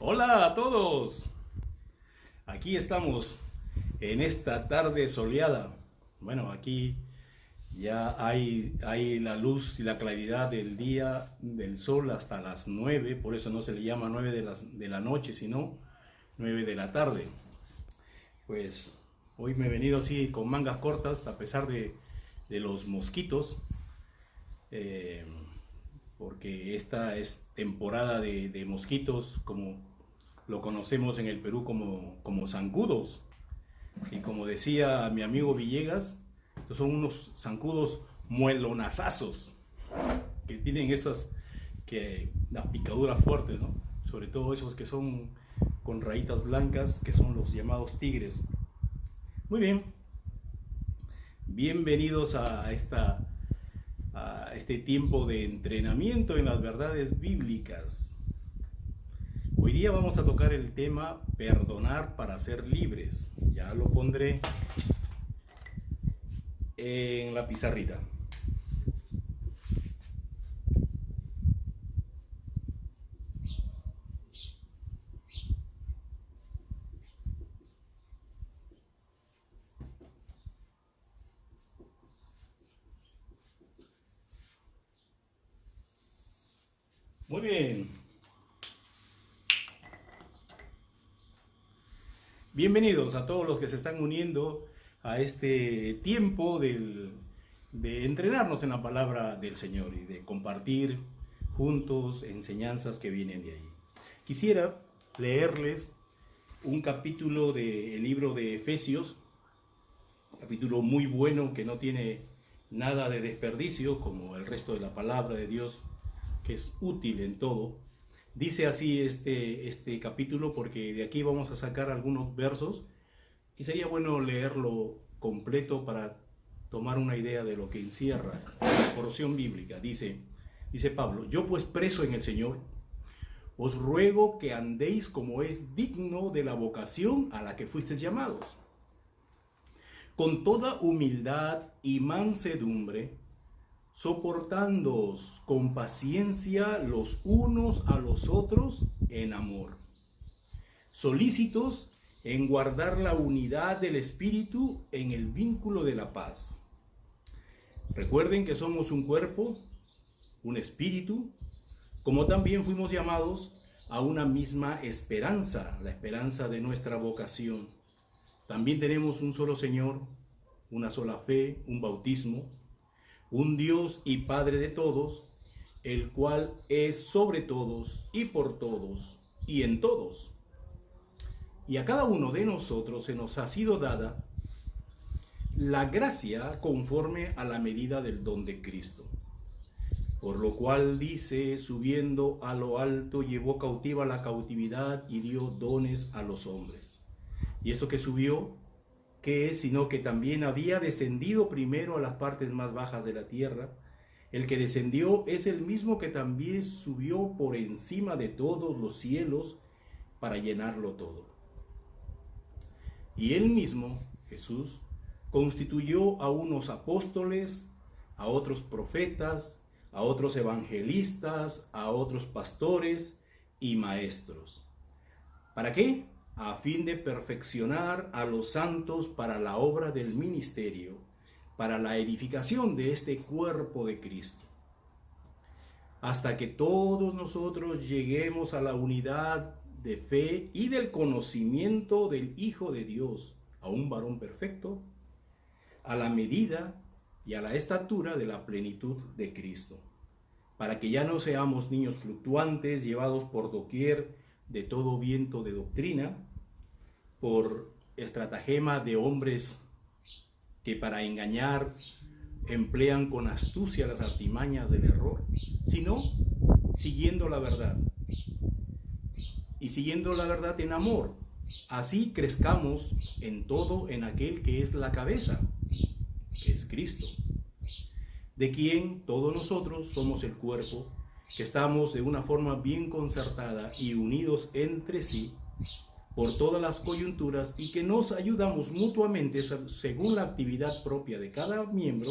Hola a todos, aquí estamos en esta tarde soleada. Bueno, aquí ya hay la luz y la claridad del día, del sol hasta las 9, por eso no se le llama 9 de la noche, sino 9 de la tarde. Pues hoy me he venido así con mangas cortas a pesar de los mosquitos, eh, porque esta es temporada de mosquitos como lo conocemos en el Perú como zancudos. Y como decía mi amigo Villegas, estos son unos zancudos muelonazazos que tienen las picaduras fuertes, ¿no? Sobre todo esos que son con rayitas blancas, que son los llamados tigres. Muy bien, bienvenidos a este tiempo de entrenamiento en las verdades bíblicas. Hoy día vamos a tocar el tema perdonar para ser libres. Ya lo pondré en la pizarrita. Muy bien. Bienvenidos a todos los que se están uniendo a este tiempo de entrenarnos en la palabra del Señor y de compartir juntos enseñanzas que vienen de ahí. Quisiera leerles un capítulo del libro de Efesios, capítulo muy bueno que no tiene nada de desperdicio como el resto de la palabra de Dios, que es útil en todo. Dice así este capítulo porque de aquí vamos a sacar algunos versos y sería bueno leerlo completo para tomar una idea de lo que encierra la porción bíblica. Dice Pablo: yo pues preso en el Señor, os ruego que andéis como es digno de la vocación a la que fuisteis llamados, con toda humildad y mansedumbre, soportándoos con paciencia los unos a los otros en amor, solícitos en guardar la unidad del Espíritu en el vínculo de la paz. Recuerden que somos un cuerpo, un espíritu, como también fuimos llamados a una misma esperanza, la esperanza de nuestra vocación. También tenemos un solo Señor, una sola fe, un bautismo, un Dios y Padre de todos, el cual es sobre todos y por todos y en todos. Y a cada uno de nosotros se nos ha sido dada la gracia conforme a la medida del don de Cristo. Por lo cual dice: subiendo a lo alto, llevó cautiva la cautividad y dio dones a los hombres. Y esto que subió, ¿qué es? Sino que también había descendido primero a las partes más bajas de la tierra. El que descendió es el mismo que también subió por encima de todos los cielos para llenarlo todo. Y él mismo, Jesús, constituyó a unos apóstoles, a otros profetas, a otros evangelistas, a otros pastores y maestros. ¿Para qué? A fin de perfeccionar a los santos para la obra del ministerio, para la edificación de este cuerpo de Cristo, hasta que todos nosotros lleguemos a la unidad de fe y del conocimiento del Hijo de Dios, a un varón perfecto, a la medida y a la estatura de la plenitud de Cristo, para que ya no seamos niños fluctuantes, llevados por doquier de todo viento de doctrina, por estratagema de hombres que para engañar emplean con astucia las artimañas del error, sino siguiendo la verdad. Y siguiendo la verdad en amor, así crezcamos en todo en aquel que es la cabeza, que es Cristo, de quien todos nosotros somos el cuerpo, que estamos de una forma bien concertada y unidos entre sí por todas las coyunturas, y que nos ayudamos mutuamente según la actividad propia de cada miembro,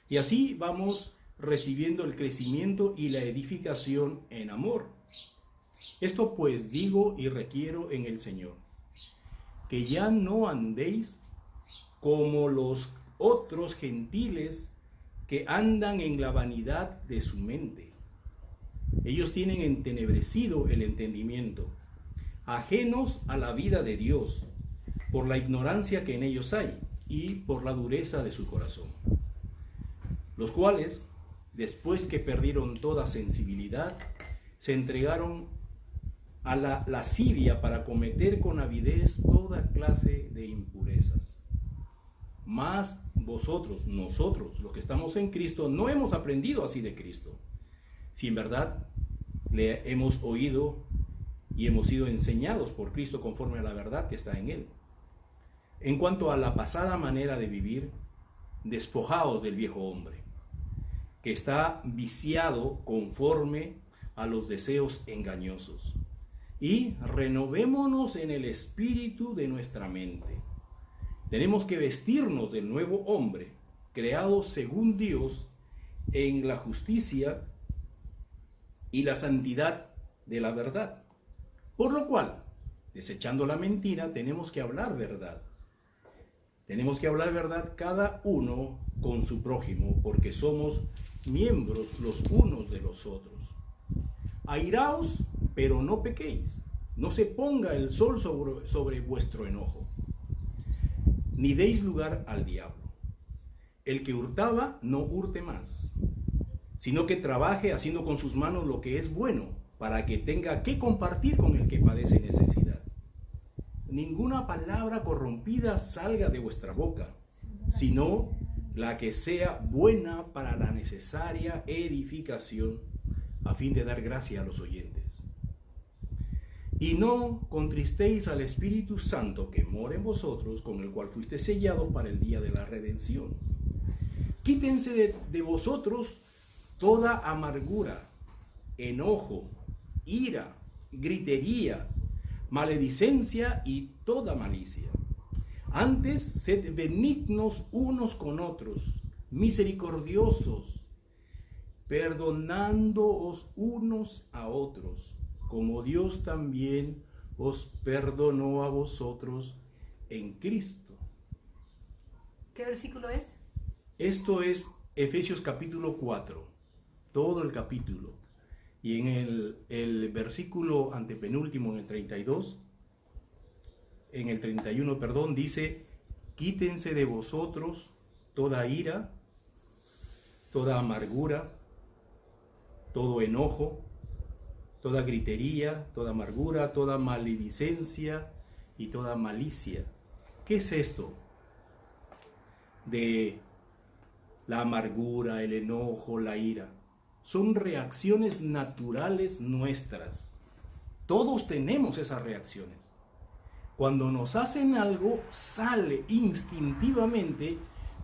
y así vamos recibiendo el crecimiento y la edificación en amor. Esto pues digo y requiero en el Señor, que ya no andéis como los otros gentiles que andan en la vanidad de su mente. Ellos tienen entenebrecido el entendimiento, ajenos a la vida de Dios, por la ignorancia que en ellos hay y por la dureza de su corazón, los cuales, después que perdieron toda sensibilidad, se entregaron a la lascivia para cometer con avidez toda clase de impurezas. Mas vosotros, nosotros, los que estamos en Cristo, no hemos aprendido así de Cristo. Si en verdad le hemos oído y hemos sido enseñados por Cristo conforme a la verdad que está en Él. En cuanto a la pasada manera de vivir, despojaos del viejo hombre, que está viciado conforme a los deseos engañosos, y renovémonos en el espíritu de nuestra mente. Tenemos que vestirnos del nuevo hombre, creado según Dios, en la justicia y la santidad de la verdad. Por lo cual, desechando la mentira, tenemos que hablar verdad. Tenemos que hablar verdad cada uno con su prójimo, porque somos miembros los unos de los otros. Airaos, pero no pequéis. No se ponga el sol sobre vuestro enojo, ni deis lugar al diablo. El que hurtaba, no hurte más, sino que trabaje haciendo con sus manos lo que es bueno, para que tenga que compartir con el que padece necesidad. Ninguna palabra corrompida salga de vuestra boca, sino la que sea buena para la necesaria edificación, a fin de dar gracia a los oyentes. Y no contristéis al Espíritu Santo que mora en vosotros, con el cual fuiste sellado para el día de la redención. Quítense de vosotros toda amargura, enojo, ira, gritería, maledicencia y toda malicia. Antes, sed benignos unos con otros, misericordiosos, perdonándoos unos a otros, como Dios también os perdonó a vosotros en Cristo. ¿Qué versículo es? Esto es Efesios capítulo 4, todo el capítulo. Y en el versículo antepenúltimo, en el 32, en el 31, perdón, dice: quítense de vosotros toda ira, toda amargura, todo enojo, toda gritería, toda amargura, toda maledicencia y toda malicia. ¿Qué es esto de la amargura, el enojo, la ira? Son reacciones naturales nuestras. Todos tenemos esas reacciones. Cuando nos hacen algo, sale instintivamente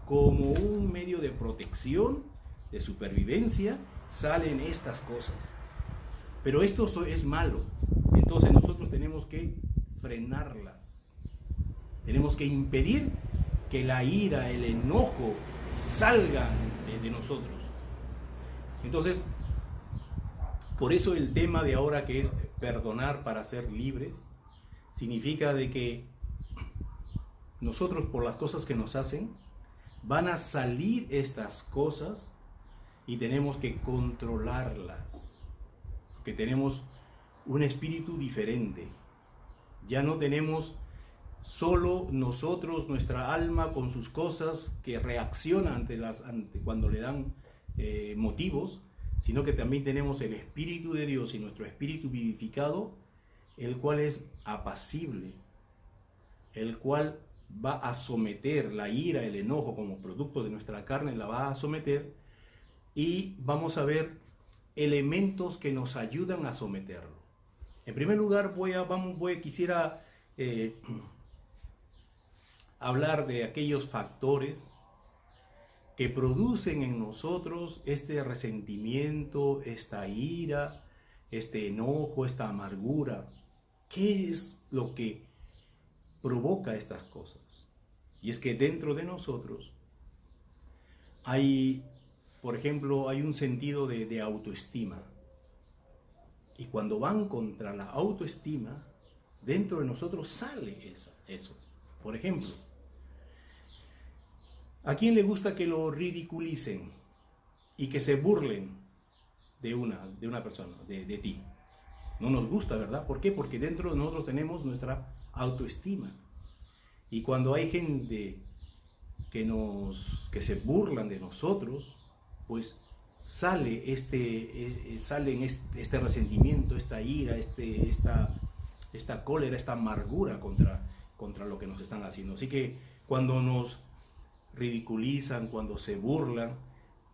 como un medio de protección, de supervivencia, salen estas cosas. Pero esto es malo. Entonces nosotros tenemos que frenarlas. Tenemos que impedir que la ira, el enojo salgan de nosotros. Entonces, por eso el tema de ahora, que es perdonar para ser libres, significa de que nosotros, por las cosas que nos hacen, van a salir estas cosas y tenemos que controlarlas, que tenemos un espíritu diferente. Ya no tenemos solo nosotros, nuestra alma con sus cosas que reacciona ante cuando le dan motivos, sino que también tenemos el Espíritu de Dios y nuestro espíritu vivificado, el cual es apacible, el cual va a someter la ira, el enojo como producto de nuestra carne, la va a someter, y vamos a ver elementos que nos ayudan a someterlo. En primer lugar, quisiera hablar de aquellos factores que producen en nosotros este resentimiento, esta ira, este enojo, esta amargura. ¿Qué es lo que provoca estas cosas? Y es que dentro de nosotros hay, por ejemplo, hay un sentido de autoestima. Y cuando van contra la autoestima, dentro de nosotros sale eso. Por ejemplo, ¿a quién le gusta que lo ridiculicen y que se burlen de una persona, de ti? No nos gusta, ¿verdad? ¿Por qué? Porque dentro de nosotros tenemos nuestra autoestima. Y cuando hay gente que se burlan de nosotros, pues sale este resentimiento, esta ira, esta cólera, esta amargura contra lo que nos están haciendo. Así que cuando nos ridiculizan, cuando se burlan,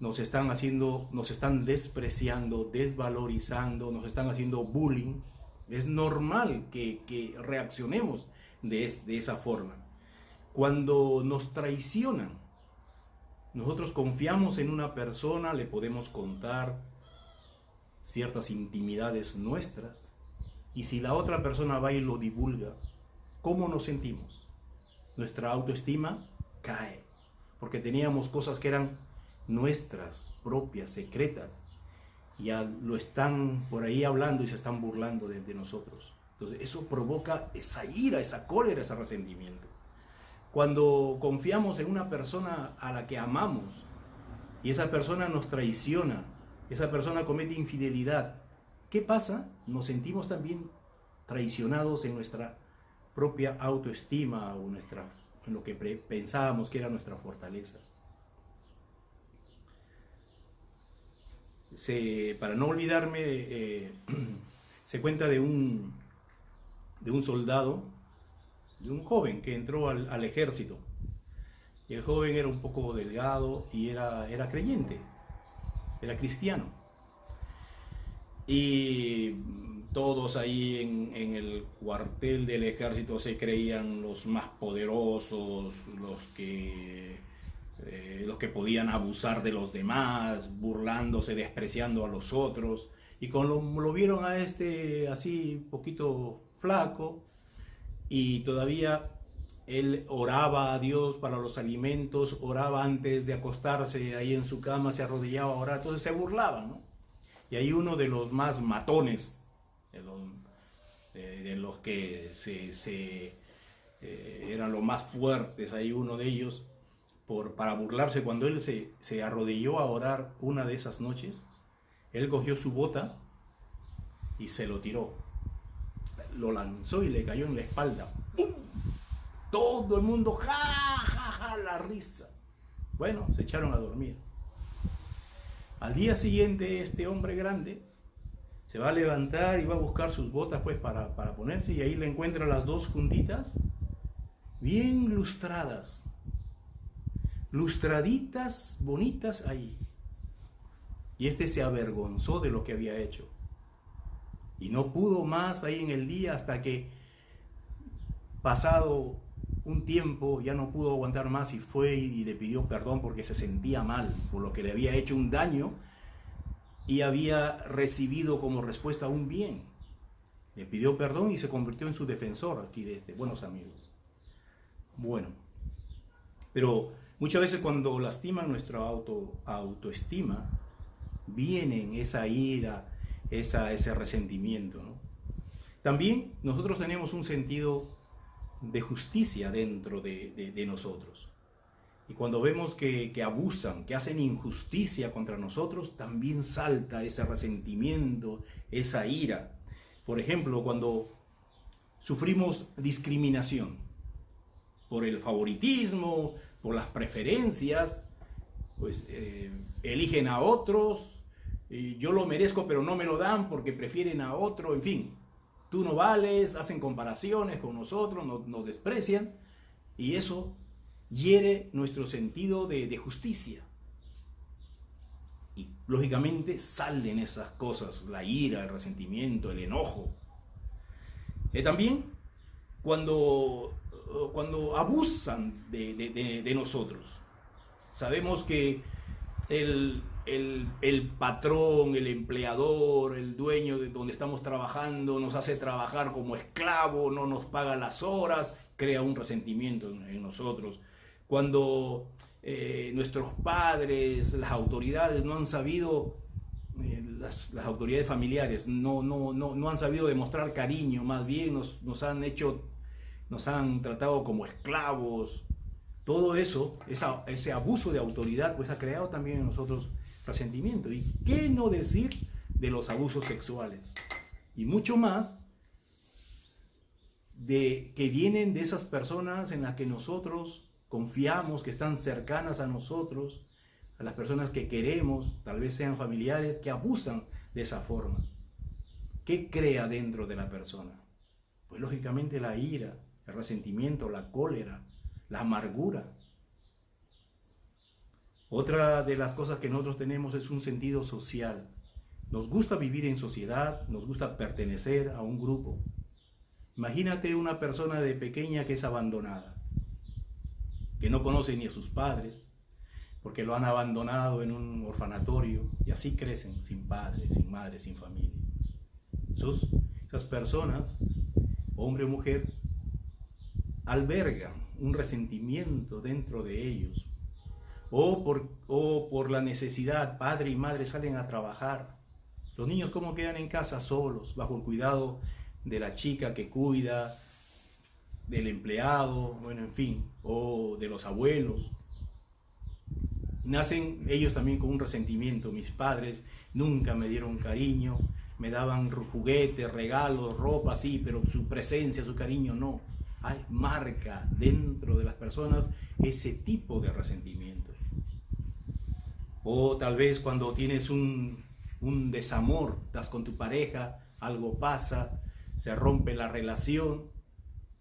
nos están despreciando, desvalorizando, nos están haciendo bullying. Es normal que reaccionemos de esa forma. Cuando nos traicionan, nosotros confiamos en una persona, le podemos contar ciertas intimidades nuestras, y si la otra persona va y lo divulga, ¿cómo nos sentimos? Nuestra autoestima cae, porque teníamos cosas que eran nuestras, propias, secretas, y ya lo están por ahí hablando y se están burlando de nosotros. Entonces eso provoca esa ira, esa cólera, ese resentimiento. Cuando confiamos en una persona a la que amamos y esa persona nos traiciona, esa persona comete infidelidad, ¿qué pasa? Nos sentimos también traicionados en nuestra propia autoestima o en lo que pensábamos que era nuestra fortaleza. Para no olvidarme, se cuenta de un soldado, de un joven que entró al ejército. Y el joven era un poco delgado y era creyente, era cristiano. Y todos ahí en el cuartel del ejército se creían los más poderosos, los que podían abusar de los demás, burlándose, despreciando a los otros. Y cuando lo vieron a así, poquito flaco, y todavía él oraba a Dios para los alimentos, oraba antes de acostarse ahí en su cama, se arrodillaba a orar, entonces se burlaban, ¿no? Y hay uno de los más matones, de los que eran los más fuertes, hay uno de ellos, para burlarse, cuando él se arrodilló a orar una de esas noches, él cogió su bota y se lo tiró. Lo lanzó y le cayó en la espalda. ¡Pum! Todo el mundo, ja, ja, ja, la risa. Bueno, se echaron a dormir. Al día siguiente, este hombre grande se va a levantar y va a buscar sus botas pues para ponerse, y ahí le encuentra las dos juntitas, bien lustraditas, bonitas ahí. Y se avergonzó de lo que había hecho. Y no pudo más ahí en el día, hasta que pasado un tiempo ya no pudo aguantar más y fue y le pidió perdón porque se sentía mal por lo que le había hecho un daño y había recibido como respuesta un bien. Le pidió perdón y se convirtió en su defensor aquí de buenos amigos. Bueno, pero muchas veces cuando lastiman nuestra autoestima, vienen esa ira, ese resentimiento, ¿no? También nosotros tenemos un sentido de justicia dentro de nosotros. Y cuando vemos que abusan, que hacen injusticia contra nosotros, también salta ese resentimiento, esa ira. Por ejemplo, cuando sufrimos discriminación por el favoritismo, por las preferencias, pues eligen a otros, y yo lo merezco pero no me lo dan porque prefieren a otro, en fin, tú no vales, hacen comparaciones con nosotros, nos desprecian, y eso hiere nuestro sentido de justicia. Y lógicamente salen esas cosas, la ira, el resentimiento, el enojo. También cuando abusan de nosotros, sabemos que el patrón, el empleador, el dueño de donde estamos trabajando nos hace trabajar como esclavo, no nos paga las horas, crea un resentimiento en nosotros. Cuando nuestros padres, las autoridades no han sabido las autoridades familiares no han sabido demostrar cariño, más bien nos han tratado como esclavos. Todo eso, ese abuso de autoridad, pues ha creado también en nosotros resentimiento. ¿Y qué no decir de los abusos sexuales? Y mucho más que vienen de esas personas en las que nosotros confiamos, que están cercanas a nosotros, a las personas que queremos, tal vez sean familiares, que abusan de esa forma. ¿Qué crea dentro de la persona? Pues lógicamente la ira, el resentimiento, la cólera, la amargura. Otra de las cosas que nosotros tenemos es un sentido social. Nos gusta vivir en sociedad, nos gusta pertenecer a un grupo. Imagínate una persona de pequeña que es abandonada, que no conoce ni a sus padres, porque lo han abandonado en un orfanatorio, y así crecen, sin padres, sin madre, sin familia. Esas personas, hombre o mujer, albergan un resentimiento dentro de ellos, o por la necesidad, padre y madre salen a trabajar. Los niños, ¿cómo quedan en casa? Solos, bajo el cuidado de la chica que cuida, del empleado, bueno, en fin, o de los abuelos. Nacen ellos también con un resentimiento. Mis padres nunca me dieron cariño, me daban juguetes, regalos, ropa, sí, pero su presencia, su cariño no. Hay marca dentro de las personas ese tipo de resentimiento. O tal vez cuando tienes un desamor, estás con tu pareja, algo pasa, se rompe la relación,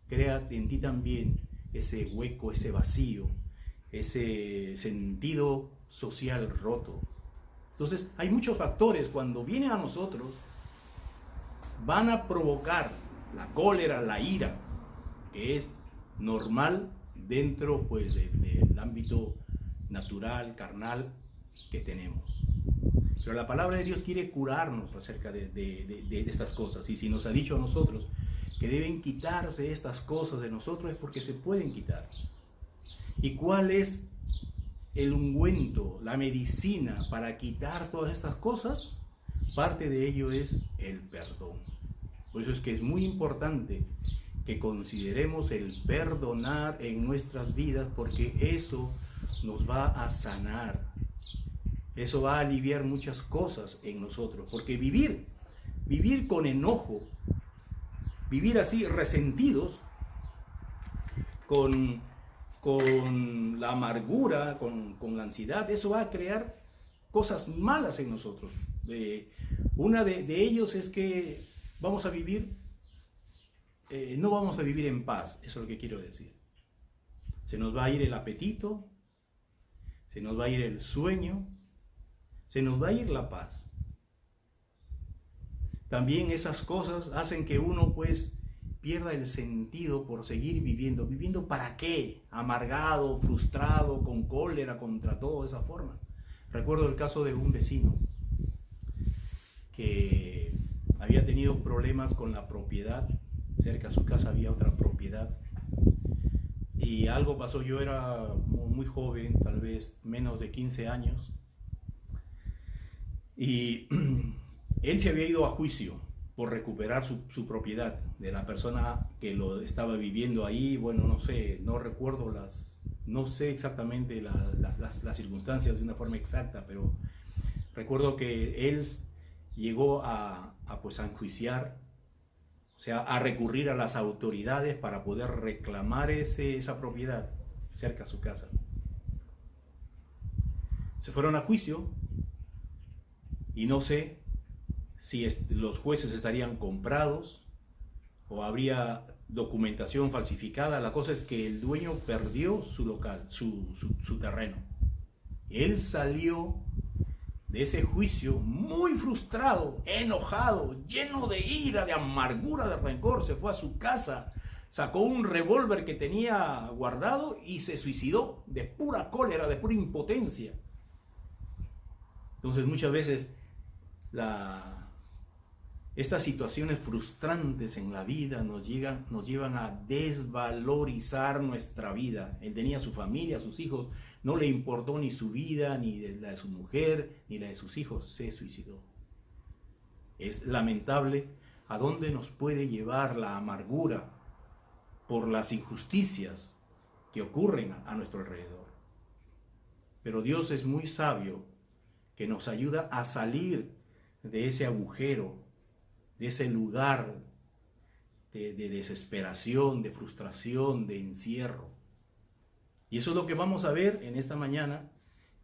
crea en ti también ese hueco, ese vacío, ese sentido social roto. Entonces hay muchos factores cuando vienen a nosotros, van a provocar la cólera, la ira, que es normal dentro pues del ámbito natural, carnal que tenemos. Pero la palabra de Dios quiere curarnos acerca de estas cosas, y si nos ha dicho a nosotros que deben quitarse estas cosas de nosotros es porque se pueden quitar. ¿Y cuál es el ungüento, la medicina para quitar todas estas cosas? Parte de ello es el perdón. Por eso es que es muy importante que consideremos el perdonar en nuestras vidas, porque eso nos va a sanar. Eso va a aliviar muchas cosas en nosotros, porque vivir con enojo, vivir así resentidos, con la amargura, con la ansiedad, eso va a crear cosas malas en nosotros. Una de ellos es que vamos a vivir, no vamos a vivir en paz, eso es lo que quiero decir. Se nos va a ir el apetito, se nos va a ir el sueño, se nos va a ir la paz. También esas cosas hacen que uno pues pierda el sentido por seguir viviendo. ¿Viviendo para qué? Amargado, frustrado, con cólera contra todo de esa forma. Recuerdo el caso de un vecino que había tenido problemas con la propiedad. Cerca de su casa había otra propiedad. Y algo pasó, yo era muy joven, tal vez menos de 15 años. Y él se había ido a juicio por recuperar su propiedad de la persona que lo estaba viviendo ahí. Bueno, no sé, no recuerdo no sé exactamente las circunstancias de una forma exacta, pero recuerdo que él llegó a enjuiciar, o sea, a recurrir a las autoridades para poder reclamar esa propiedad cerca a su casa. Se fueron a juicio y no sé si los jueces estarían comprados o habría documentación falsificada. La cosa es que el dueño perdió su local, su terreno. Él salió de ese juicio muy frustrado, enojado, lleno de ira, de amargura, de rencor. Se fue a su casa, sacó un revólver que tenía guardado y se suicidó de pura cólera, de pura impotencia. Entonces muchas veces Estas situaciones frustrantes en la vida nos llevan a desvalorizar nuestra vida. Él tenía su familia, sus hijos, no le importó ni su vida, ni la de su mujer, ni la de sus hijos, se suicidó. Es lamentable a dónde nos puede llevar la amargura por las injusticias que ocurren a nuestro alrededor. Pero Dios es muy sabio, que nos ayuda a salir de ese agujero, de ese lugar de desesperación, de frustración, de encierro. Y eso es lo que vamos a ver en esta mañana,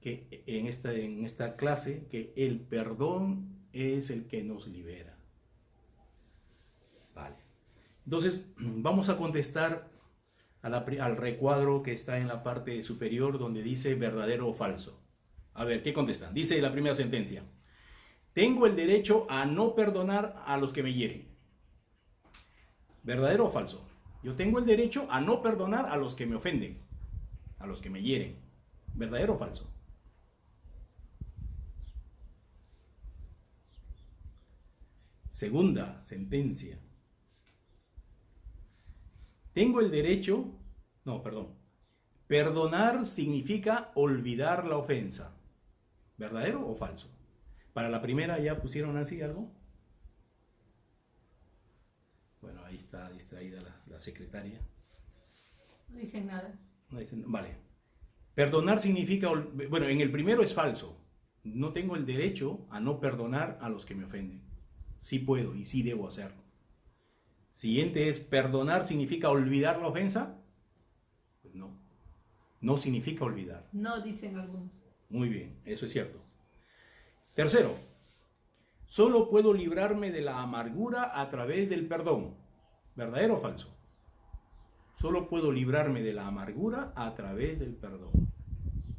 que en esta clase, que el perdón es el que nos libera. Vale. Entonces, vamos a contestar al recuadro que está en la parte superior donde dice verdadero o falso. A ver, ¿qué contestan? Dice la primera sentencia: tengo el derecho a no perdonar a los que me hieren. ¿Verdadero o falso? Yo tengo el derecho a no perdonar a los que me ofenden, a los que me hieren. ¿Verdadero o falso? Segunda sentencia. Tengo el derecho, perdonar significa olvidar la ofensa. ¿Verdadero o falso? Para la primera ya pusieron así algo. Bueno, ahí está distraída la secretaria. No dicen nada. No dicen, vale. Perdonar significa, bueno, en el primero es falso. No tengo el derecho a no perdonar a los que me ofenden. Sí puedo y sí debo hacerlo. Siguiente es, perdonar significa olvidar la ofensa. Pues no, no significa olvidar. No dicen algunos. Muy bien, eso es cierto. Tercero, solo puedo librarme de la amargura a través del perdón. ¿Verdadero o falso? Solo puedo librarme de la amargura a través del perdón.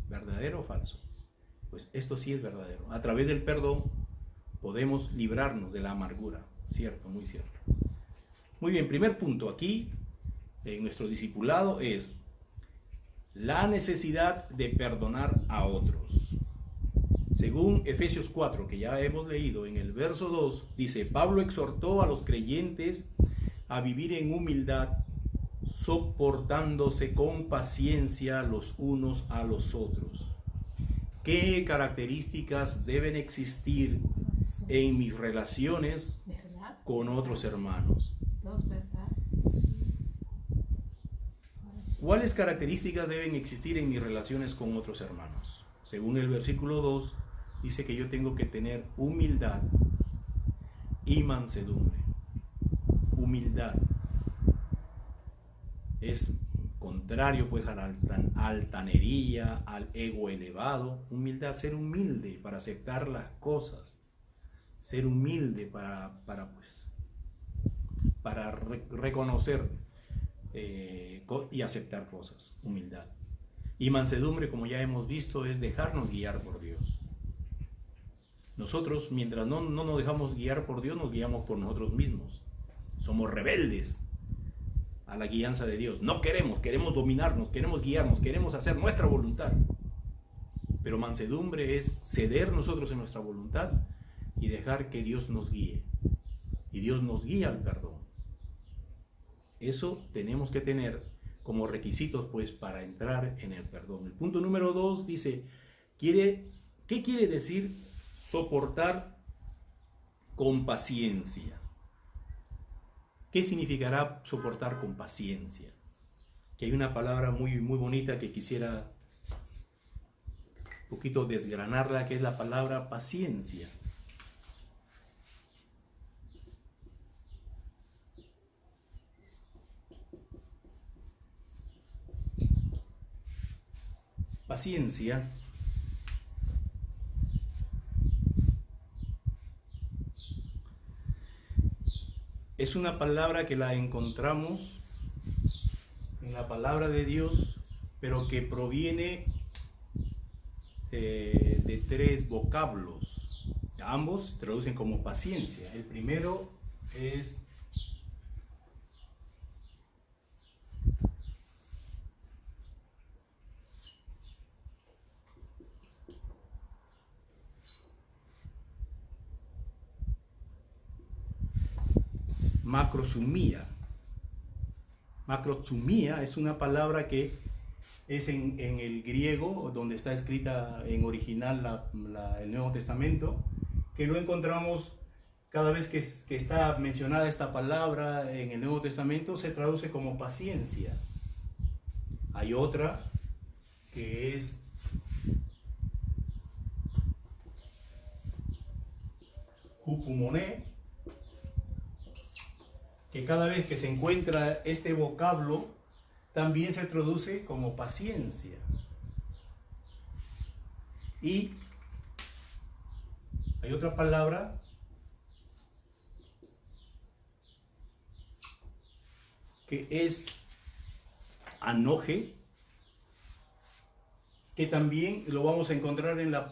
¿Verdadero o falso? Pues esto sí es verdadero. A través del perdón podemos librarnos de la amargura. Cierto, muy cierto. Muy bien, primer punto aquí en nuestro discipulado es la necesidad de perdonar a otros. Según Efesios 4, que ya hemos leído en el verso 2, dice: Pablo exhortó a los creyentes a vivir en humildad, soportándose con paciencia los unos a los otros. ¿Qué características deben existir en mis relaciones con otros hermanos? ¿Cuáles características deben existir en mis relaciones con otros hermanos? Según el versículo 2, dice que yo tengo que tener humildad y mansedumbre. Humildad es contrario pues a la altanería, al ego elevado. Humildad, ser humilde para aceptar las cosas, ser humilde para reconocer y aceptar cosas. Humildad. Y mansedumbre, como ya hemos visto, es dejarnos guiar por Dios. Nosotros, mientras no nos dejamos guiar por Dios, nos guiamos por nosotros mismos. Somos rebeldes a la guianza de Dios. No queremos dominarnos, queremos guiarnos, queremos hacer nuestra voluntad. Pero mansedumbre es ceder nosotros en nuestra voluntad y dejar que Dios nos guíe. Y Dios nos guía al perdón. Eso tenemos que tener como requisitos pues para entrar en el perdón. El punto número 2 dice, ¿qué quiere decir soportar con paciencia? ¿Qué significará soportar con paciencia? Que hay una palabra muy, muy bonita que quisiera un poquito desgranarla, que es la palabra paciencia. Paciencia es una palabra que la encontramos en la palabra de Dios, pero que proviene de 3 vocablos. Ambos se traducen como paciencia. El primero es macrozumía. Macrozumía es una palabra que es en el griego, donde está escrita en original el Nuevo Testamento, que lo encontramos cada vez que está mencionada esta palabra en el Nuevo Testamento, se traduce como paciencia. Hay otra que es hupumoné, que cada vez que se encuentra este vocablo, también se traduce como paciencia. Y hay otra palabra que es anoje, que también lo vamos a encontrar en la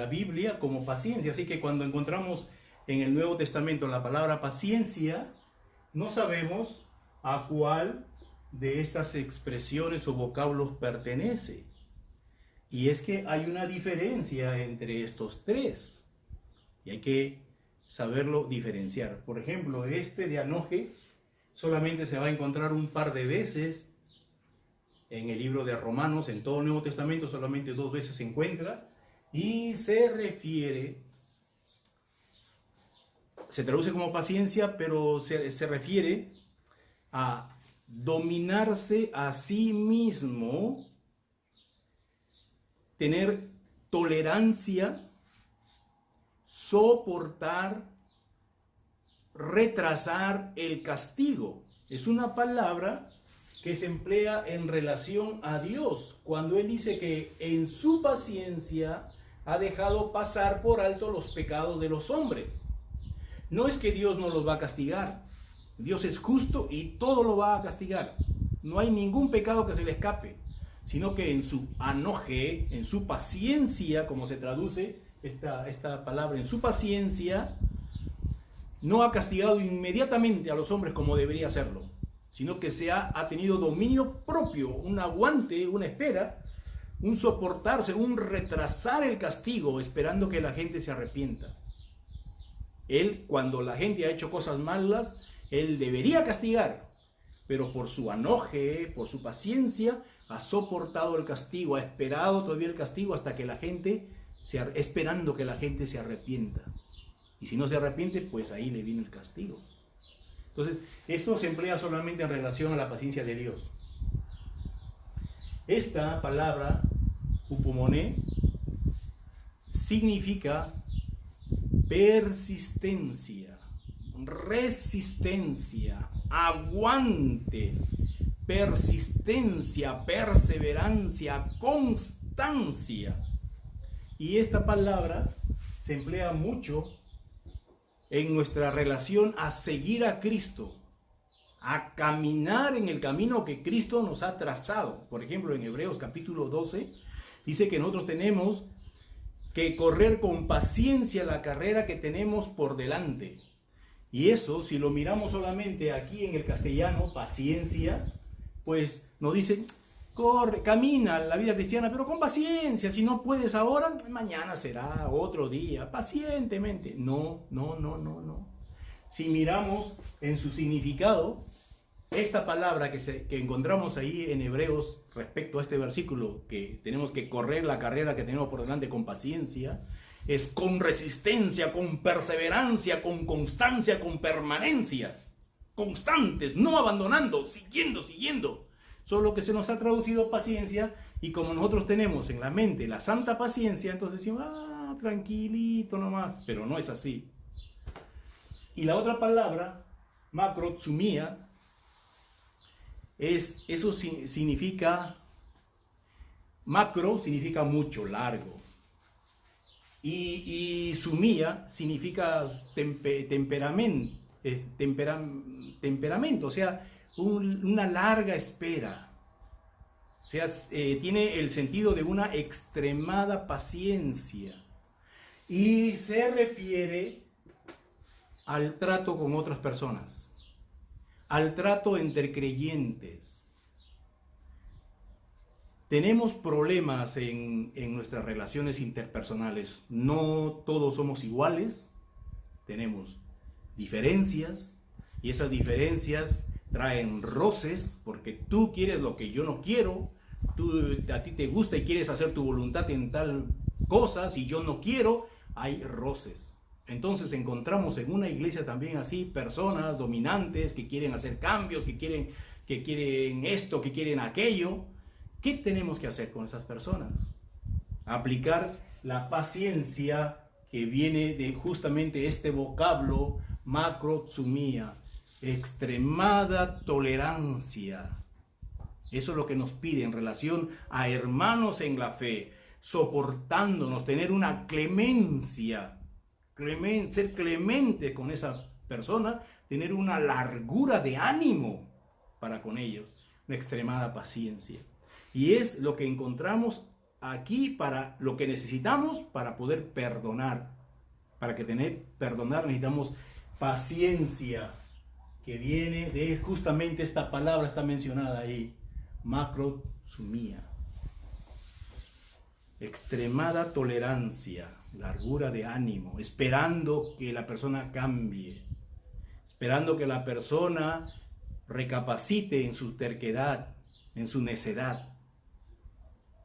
Biblia como paciencia. Así que cuando encontramos en el Nuevo Testamento la palabra paciencia, no sabemos a cuál de estas expresiones o vocablos pertenece. Y es que hay una diferencia entre estos tres, y hay que saberlo diferenciar. Por ejemplo, este de anoje solamente se va a encontrar un par de veces en el libro de Romanos. En todo el Nuevo Testamento solamente 2 veces se encuentra, y se traduce como paciencia, pero se refiere a dominarse a sí mismo, tener tolerancia, soportar, retrasar el castigo. Es una palabra que se emplea en relación a Dios, cuando Él dice que en su paciencia ha dejado pasar por alto los pecados de los hombres. No es que Dios no los va a castigar. Dios es justo y todo lo va a castigar. No hay ningún pecado que se le escape, sino que en su anoje, en su paciencia, como se traduce esta palabra, en su paciencia, no ha castigado inmediatamente a los hombres como debería hacerlo, sino que ha tenido dominio propio, un aguante, una espera, un soportarse, un retrasar el castigo, esperando que la gente se arrepienta. Él, cuando la gente ha hecho cosas malas, Él debería castigar, pero por su anoje, por su paciencia, ha soportado el castigo, ha esperado todavía el castigo hasta que la gente, esperando que la gente se arrepienta. Y si no se arrepiente, pues ahí le viene el castigo. Entonces, esto se emplea solamente en relación a la paciencia de Dios. Esta palabra, hupumoné, significa persistencia, resistencia, aguante, persistencia, perseverancia, constancia. Y esta palabra se emplea mucho en nuestra relación a seguir a Cristo, a caminar en el camino que Cristo nos ha trazado. Por ejemplo, en Hebreos capítulo 12, dice que nosotros tenemos que correr con paciencia la carrera que tenemos por delante. Y eso, si lo miramos solamente aquí en el castellano, paciencia, pues nos dice, corre, camina la vida cristiana, pero con paciencia. Si no puedes ahora, mañana será otro día, pacientemente. No. Si miramos en su significado, esta palabra que encontramos ahí en Hebreos respecto a este versículo, que tenemos que correr la carrera que tenemos por delante con paciencia, es con resistencia, con perseverancia, con constancia, con permanencia, constantes, no abandonando, siguiendo. Solo que se nos ha traducido paciencia, y como nosotros tenemos en la mente la santa paciencia, entonces decimos, tranquilito nomás, pero no es así. Y la otra palabra, macrozumía, eso significa, macro significa mucho, largo, y sumía significa temperamento, o sea, una larga espera. O sea, tiene el sentido de una extremada paciencia, y se refiere al trato con otras personas, al trato entre creyentes. Tenemos problemas en nuestras relaciones interpersonales. No todos somos iguales. Tenemos diferencias, y esas diferencias traen roces, porque tú quieres lo que yo no quiero, a ti te gusta y quieres hacer tu voluntad en tal cosa, si yo no quiero, hay roces. Entonces encontramos en una iglesia también así personas dominantes que quieren hacer cambios, que quieren esto, que quieren aquello. ¿Qué tenemos que hacer con esas personas? Aplicar la paciencia que viene de justamente este vocablo macrotsumia, extremada tolerancia. Eso es lo que nos pide en relación a hermanos en la fe, soportándonos, tener una clemencia, ser clemente con esa persona, tener una largura de ánimo para con ellos, una extremada paciencia. Y es lo que encontramos aquí para lo que necesitamos para poder perdonar. Para que perdonar necesitamos paciencia, que viene de justamente esta palabra, está mencionada ahí, macrotsumia. Extremada tolerancia, largura de ánimo, esperando que la persona cambie, esperando que la persona recapacite en su terquedad, en su necedad,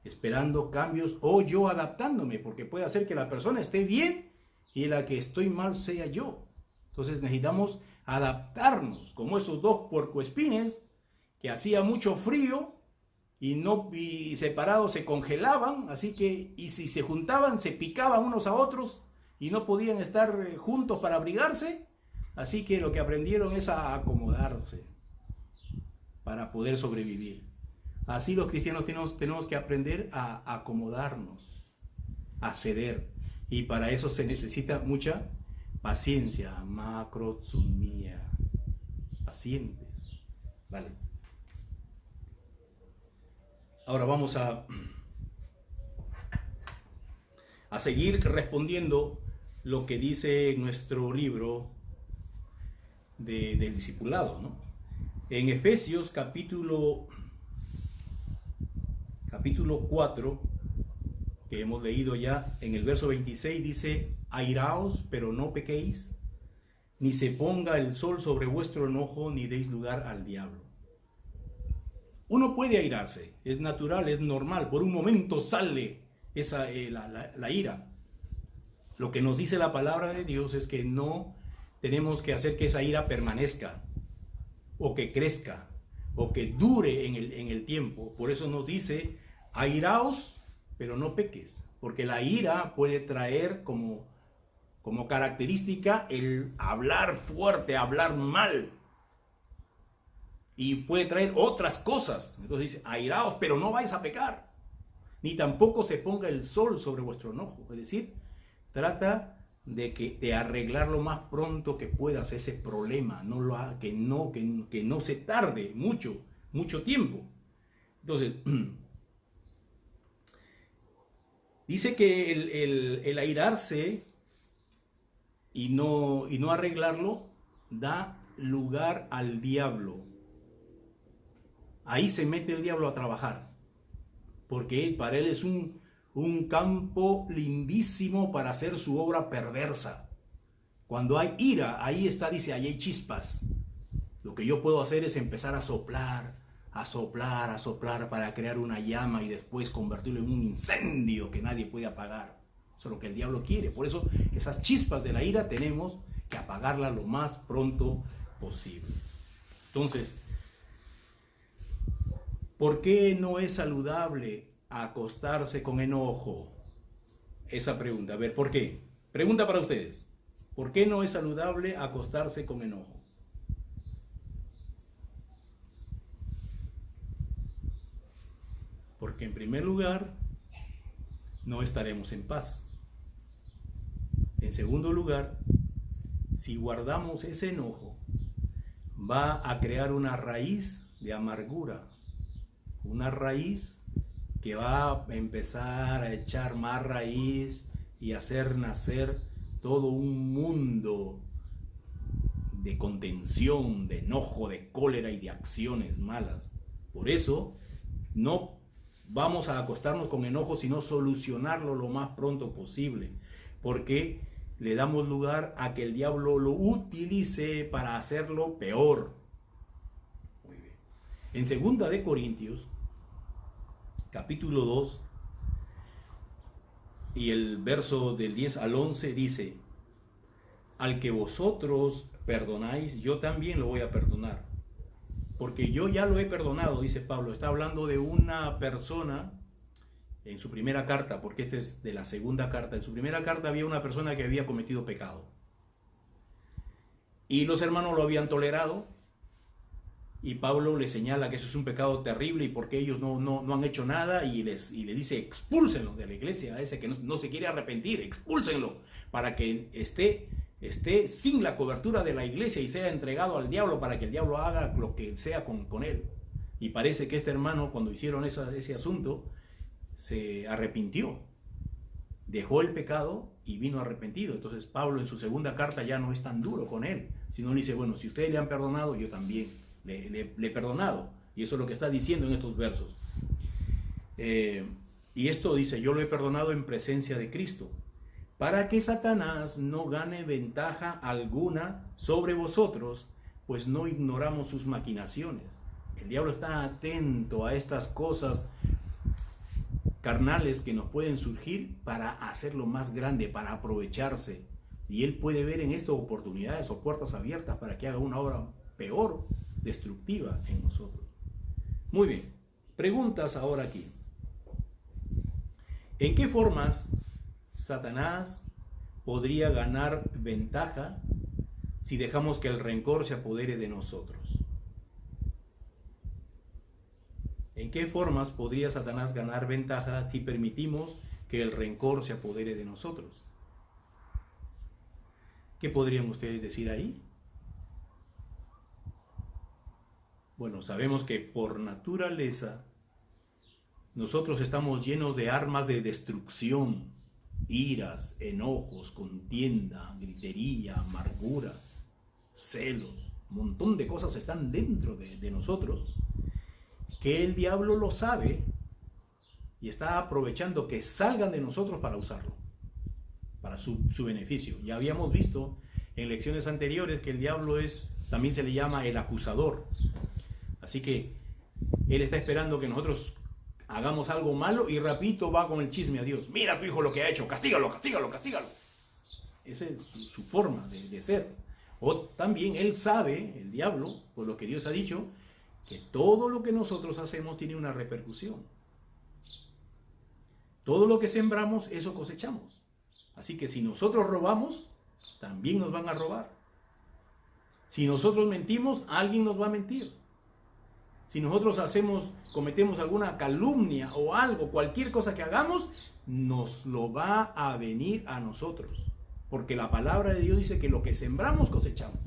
esperando cambios o yo adaptándome, porque puede hacer que la persona esté bien y la que estoy mal sea yo. Entonces necesitamos adaptarnos, como esos dos puercoespines que hacía mucho frío y separados se congelaban, así que y si se juntaban se picaban unos a otros y no podían estar juntos para abrigarse, así que lo que aprendieron es a acomodarse para poder sobrevivir. Así los cristianos tenemos que aprender a acomodarnos, a ceder, y para eso se necesita mucha paciencia, macrotsumia, pacientes, ¿vale? Ahora vamos a seguir respondiendo lo que dice nuestro libro del discipulado, ¿no? En Efesios capítulo 4, que hemos leído ya, en el verso 26 dice: airaos, pero no pequéis, ni se ponga el sol sobre vuestro enojo, ni deis lugar al diablo. Uno puede airarse, es natural, es normal, por un momento sale la ira. Lo que nos dice la palabra de Dios es que no tenemos que hacer que esa ira permanezca, o que crezca, o que dure en el tiempo. Por eso nos dice: airaos, pero no peques, porque la ira puede traer como característica el hablar fuerte, hablar mal, y puede traer otras cosas. Entonces dice: airaos, pero no vais a pecar, ni tampoco se ponga el sol sobre vuestro enojo. Es decir, trata de arreglar lo más pronto que puedas ese problema, que no se tarde mucho tiempo. Entonces dice que el airarse y no arreglarlo da lugar al diablo. Ahí se mete el diablo a trabajar, porque para él es un campo lindísimo para hacer su obra perversa. Cuando hay ira, ahí está, dice, ahí hay chispas. Lo que yo puedo hacer es empezar a soplar para crear una llama y después convertirlo en un incendio que nadie puede apagar. Eso es lo que el diablo quiere. Por eso esas chispas de la ira tenemos que apagarlas lo más pronto posible. Entonces, ¿por qué no es saludable acostarse con enojo? Esa pregunta. A ver, ¿por qué? Pregunta para ustedes. ¿Por qué no es saludable acostarse con enojo? Porque en primer lugar, no estaremos en paz. En segundo lugar, si guardamos ese enojo, va a crear una raíz de amargura, una raíz que va a empezar a echar más raíz y hacer nacer todo un mundo de contención, de enojo, de cólera y de acciones malas. Por eso no vamos a acostarnos con enojo, sino solucionarlo lo más pronto posible, porque le damos lugar a que el diablo lo utilice para hacerlo peor. Muy bien. En 2 de Corintios, capítulo 2, y el verso del 10 al 11 dice: al que vosotros perdonáis, yo también lo voy a perdonar. Porque yo ya lo he perdonado, dice Pablo. Está hablando de una persona en su primera carta, porque esta es de la segunda carta. En su primera carta había una persona que había cometido pecado. Y los hermanos lo habían tolerado. Y Pablo le señala que eso es un pecado terrible y porque ellos no han hecho nada. Y le dice: expúlsenlo de la iglesia, a ese que no se quiere arrepentir, expúlsenlo para que esté sin la cobertura de la iglesia y sea entregado al diablo para que el diablo haga lo que sea con él. Y parece que este hermano, cuando hicieron ese asunto, se arrepintió, dejó el pecado y vino arrepentido. Entonces Pablo en su segunda carta ya no es tan duro con él, sino le dice: bueno, si ustedes le han perdonado, yo también le he perdonado. Y eso es lo que está diciendo en estos versos. Y esto dice: yo lo he perdonado en presencia de Cristo, para que Satanás no gane ventaja alguna sobre vosotros, pues no ignoramos sus maquinaciones. El diablo está atento a estas cosas carnales que nos pueden surgir para hacerlo más grande, para aprovecharse. Y él puede ver en esto oportunidades o puertas abiertas para que haga una obra peor, destructiva en nosotros. Muy bien, preguntas ahora aquí. ¿En qué formas Satanás podría ganar ventaja si dejamos que el rencor se apodere de nosotros? ¿En qué formas podría Satanás ganar ventaja si permitimos que el rencor se apodere de nosotros? ¿Qué podrían ustedes decir ahí? Bueno, sabemos que por naturaleza nosotros estamos llenos de armas de destrucción, iras, enojos, contienda, gritería, amargura, celos, un montón de cosas están dentro de nosotros, que el diablo lo sabe y está aprovechando que salgan de nosotros para usarlo, para su beneficio. Ya habíamos visto en lecciones anteriores que el diablo también se le llama el acusador. Así que él está esperando que nosotros hagamos algo malo y rapidito va con el chisme a Dios. Mira a tu hijo lo que ha hecho, castígalo, castígalo, castígalo. Esa es su forma de ser. O también él sabe, el diablo, por lo que Dios ha dicho, que todo lo que nosotros hacemos tiene una repercusión. Todo lo que sembramos, eso cosechamos. Así que si nosotros robamos, también nos van a robar. Si nosotros mentimos, alguien nos va a mentir. Si nosotros cometemos alguna calumnia o algo, cualquier cosa que hagamos, nos lo va a venir a nosotros. Porque la palabra de Dios dice que lo que sembramos, cosechamos.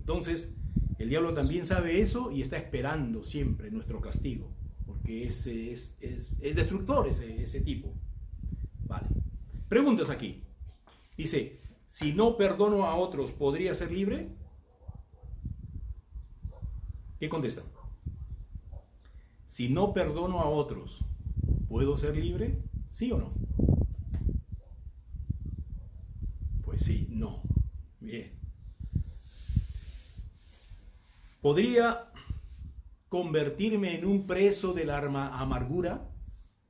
Entonces, el diablo también sabe eso y está esperando siempre nuestro castigo. Porque es destructor ese tipo. Vale. Preguntas aquí. Dice: si no perdono a otros, ¿podría ser libre? ¿Qué contestan? Si no perdono a otros, ¿puedo ser libre? ¿Sí o no? Pues sí, no. Bien. ¿Podría convertirme en un preso de la amargura?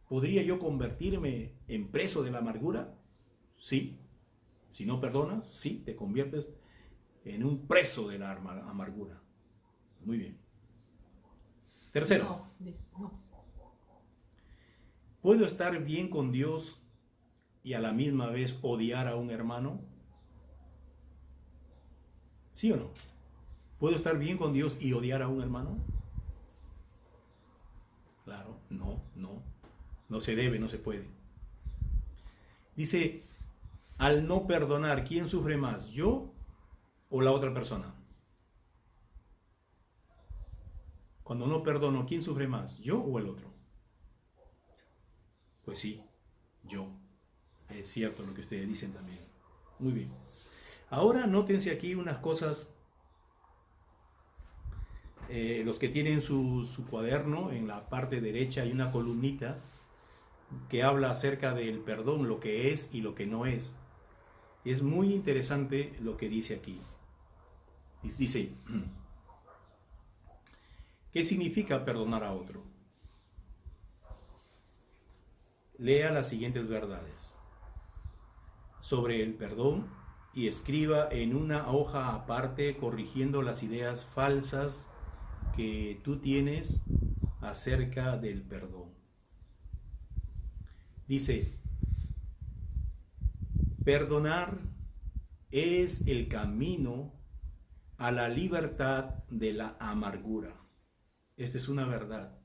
¿Podría yo convertirme en preso de la amargura? Sí. Si no perdonas, sí, te conviertes en un preso de la amargura. Muy bien. Tercero. No. ¿Puedo estar bien con Dios y a la misma vez odiar a un hermano? ¿Sí o no? ¿Puedo estar bien con Dios y odiar a un hermano? Claro, no. No se debe, no se puede. Dice: al no perdonar, ¿quién sufre más? ¿Yo o la otra persona? Cuando no perdono, ¿quién sufre más? ¿Yo o el otro? Pues sí, yo. Es cierto lo que ustedes dicen también. Muy bien. Ahora nótense aquí unas cosas. Los que tienen su cuaderno, en la parte derecha hay una columnita que habla acerca del perdón, lo que es y lo que no es. Es muy interesante lo que dice aquí. Dice, ¿qué significa perdonar a otro? Lea las siguientes verdades sobre el perdón y escriba en una hoja aparte corrigiendo las ideas falsas que tú tienes acerca del perdón. Dice, perdonar es el camino a la libertad de la amargura. Esta es una verdad.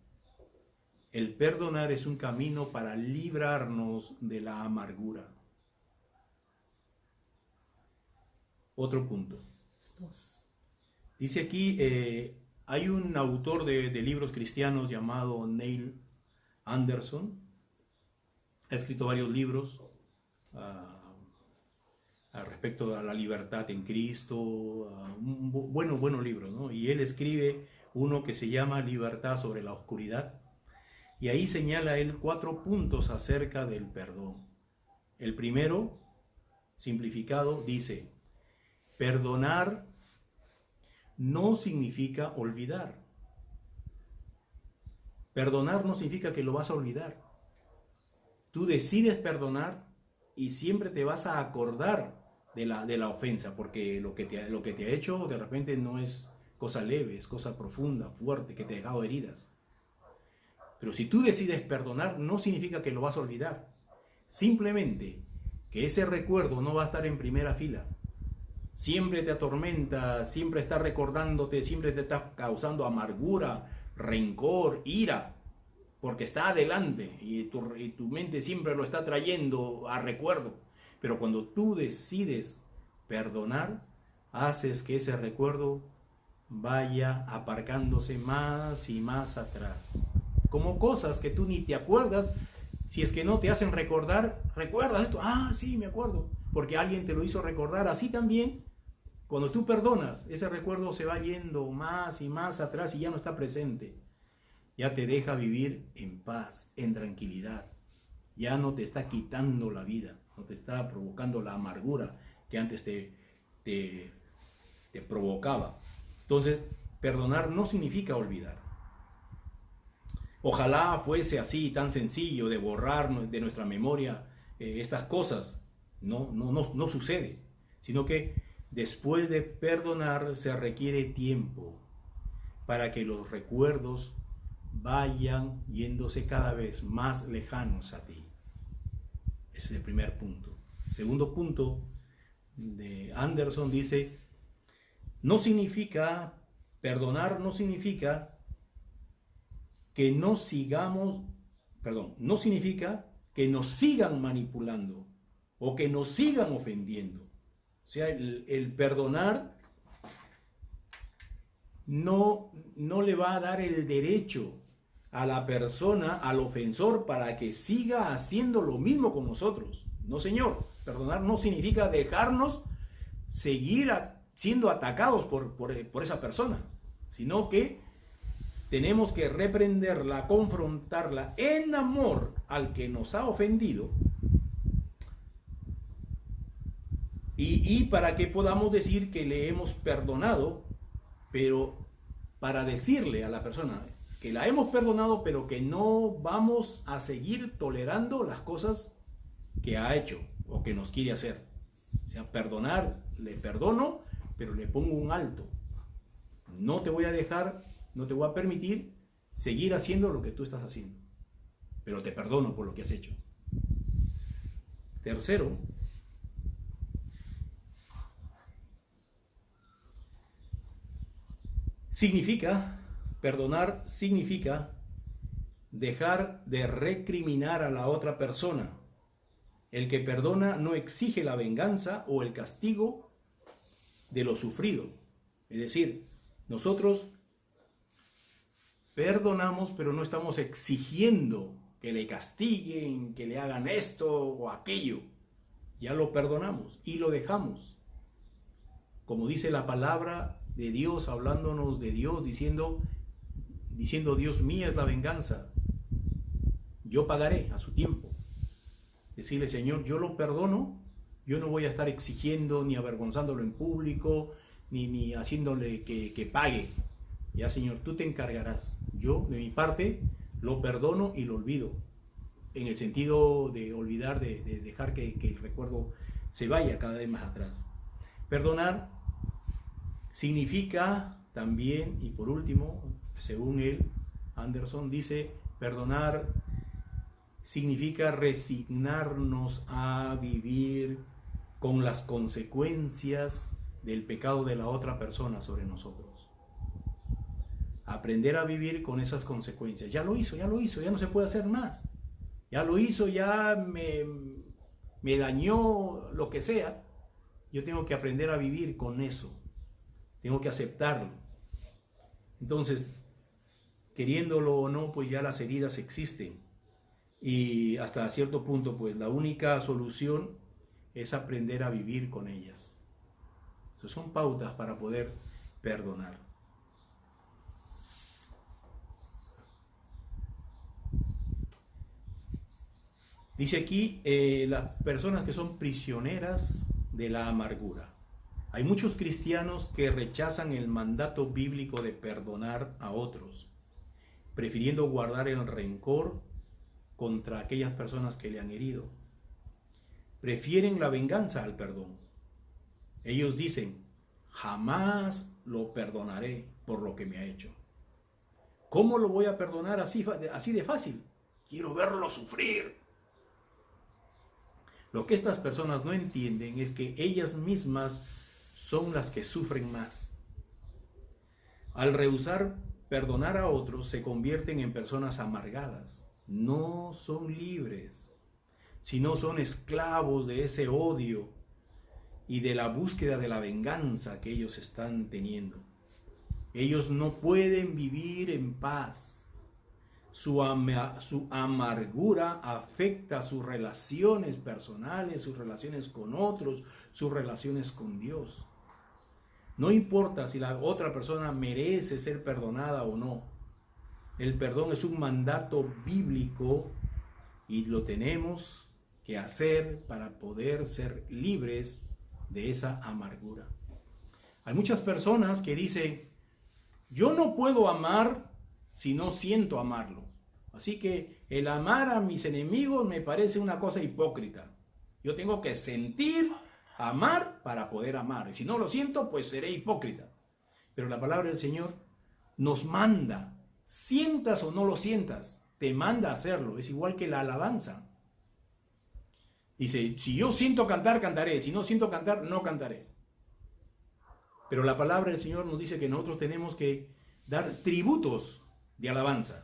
El perdonar es un camino para librarnos de la amargura. Otro punto. Dice aquí, hay un autor de libros cristianos llamado Neil Anderson. Ha escrito varios libros al respecto a la libertad en Cristo. Buenos libros, ¿no? Y él escribe uno que se llama Libertad sobre la oscuridad. Y ahí señala él 4 puntos acerca del perdón. El primero, simplificado, dice, perdonar no significa olvidar. Perdonar no significa que lo vas a olvidar. Tú decides perdonar y siempre te vas a acordar de la ofensa, porque lo que te ha hecho de repente no es cosa leve, es cosa profunda, fuerte, que te ha dejado heridas. Pero si tú decides perdonar, no significa que lo vas a olvidar. Simplemente que ese recuerdo no va a estar en primera fila. Siempre te atormenta, siempre está recordándote, siempre te está causando amargura, rencor, ira, porque está adelante y tu mente siempre lo está trayendo a recuerdo. Pero cuando tú decides perdonar, haces que ese recuerdo vaya aparcándose más y más atrás. Como cosas que tú ni te acuerdas, si es que no te hacen recordar, ¿recuerdas esto? Ah, sí, me acuerdo, porque alguien te lo hizo recordar. Así también, cuando tú perdonas, ese recuerdo se va yendo más y más atrás y ya no está presente. Ya te deja vivir en paz, en tranquilidad. Ya no te está quitando la vida, no te está provocando la amargura que antes te provocaba. Entonces, perdonar no significa olvidar. Ojalá fuese así, tan sencillo de borrar de nuestra memoria estas cosas. No sucede, sino que después de perdonar se requiere tiempo para que los recuerdos vayan yéndose cada vez más lejanos a ti. Ese es el primer punto. Segundo punto de Anderson dice, perdonar no significa que no significa que nos sigan manipulando o que nos sigan ofendiendo. O sea, el perdonar no le va a dar el derecho a la persona, al ofensor, para que siga haciendo lo mismo con nosotros. No, señor. Perdonar no significa dejarnos seguir siendo atacados por esa persona, sino que tenemos que reprenderla, confrontarla en amor al que nos ha ofendido, y para que podamos decir que le hemos perdonado, pero para decirle a la persona que la hemos perdonado, pero que no vamos a seguir tolerando las cosas que ha hecho o que nos quiere hacer. O sea, perdonar, le perdono, pero le pongo un alto. No te voy a dejar, no te voy a permitir seguir haciendo lo que tú estás haciendo, pero te perdono por lo que has hecho. Tercero, perdonar significa dejar de recriminar a la otra persona. El que perdona no exige la venganza o el castigo de lo sufrido. Es decir, nosotros perdonamos, pero no estamos exigiendo que le castiguen, que le hagan esto o aquello. Ya lo perdonamos y lo dejamos. Como dice la palabra de Dios, hablándonos de Dios, diciendo, Dios, mía es la venganza. yo pagaré a su tiempo. Decirle, Señor, yo lo perdono, yo no voy a estar exigiendo ni avergonzándolo en público, ni haciéndole que pague. Ya, Señor, tú te encargarás. Yo, de mi parte, lo perdono y lo olvido. En el sentido de olvidar, de dejar que el recuerdo se vaya cada vez más atrás. Perdonar significa también, y por último, según él, Anderson, dice, perdonar significa resignarnos a vivir con las consecuencias del pecado de la otra persona sobre nosotros. Aprender a vivir con esas consecuencias. Ya lo hizo, ya no se puede hacer más. Ya lo hizo, ya me dañó, lo que sea. Yo tengo que aprender a vivir con eso. Tengo que aceptarlo. Entonces, queriéndolo o no, pues ya las heridas existen. Y hasta cierto punto, pues la única solución es aprender a vivir con ellas. Entonces, son pautas para poder perdonar. Dice aquí, las personas que son prisioneras de la amargura. Hay muchos cristianos que rechazan el mandato bíblico de perdonar a otros, prefiriendo guardar el rencor contra aquellas personas que le han herido. Prefieren la venganza al perdón. Ellos dicen, jamás lo perdonaré por lo que me ha hecho. ¿Cómo lo voy a perdonar así de fácil? Quiero verlo sufrir. Lo que estas personas no entienden es que ellas mismas son las que sufren más. Al rehusar perdonar a otros, se convierten en personas amargadas. No son libres, sino son esclavos de ese odio y de la búsqueda de la venganza que ellos están teniendo. Ellos no pueden vivir en paz. Su amargura afecta sus relaciones personales, sus relaciones con otros, sus relaciones con Dios. No importa si la otra persona merece ser perdonada o no. El perdón es un mandato bíblico y lo tenemos que hacer para poder ser libres de esa amargura. Hay muchas personas que dicen, yo no puedo amar si no siento amarlo. Así que el amar a mis enemigos me parece una cosa hipócrita. Yo tengo que sentir amar para poder amar. Y si no lo siento, pues seré hipócrita. Pero la palabra del Señor nos manda, sientas o no lo sientas, te manda a hacerlo. Es igual que la alabanza. Dice, si yo siento cantar, cantaré. Si no siento cantar, no cantaré. Pero la palabra del Señor nos dice que nosotros tenemos que dar tributos de alabanza.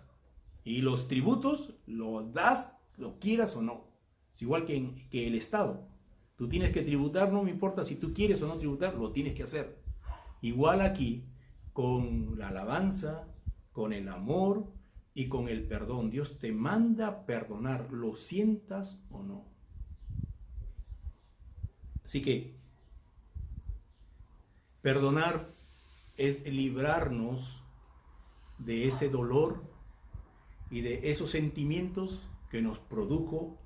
Y los tributos los das, lo quieras o no. Es igual que el Estado. Tú tienes que tributar, no me importa si tú quieres o no tributar, lo tienes que hacer. Igual aquí, con la alabanza, con el amor y con el perdón. Dios te manda perdonar, lo sientas o no. Así que, perdonar es librarnos de ese dolor y de esos sentimientos que nos produjo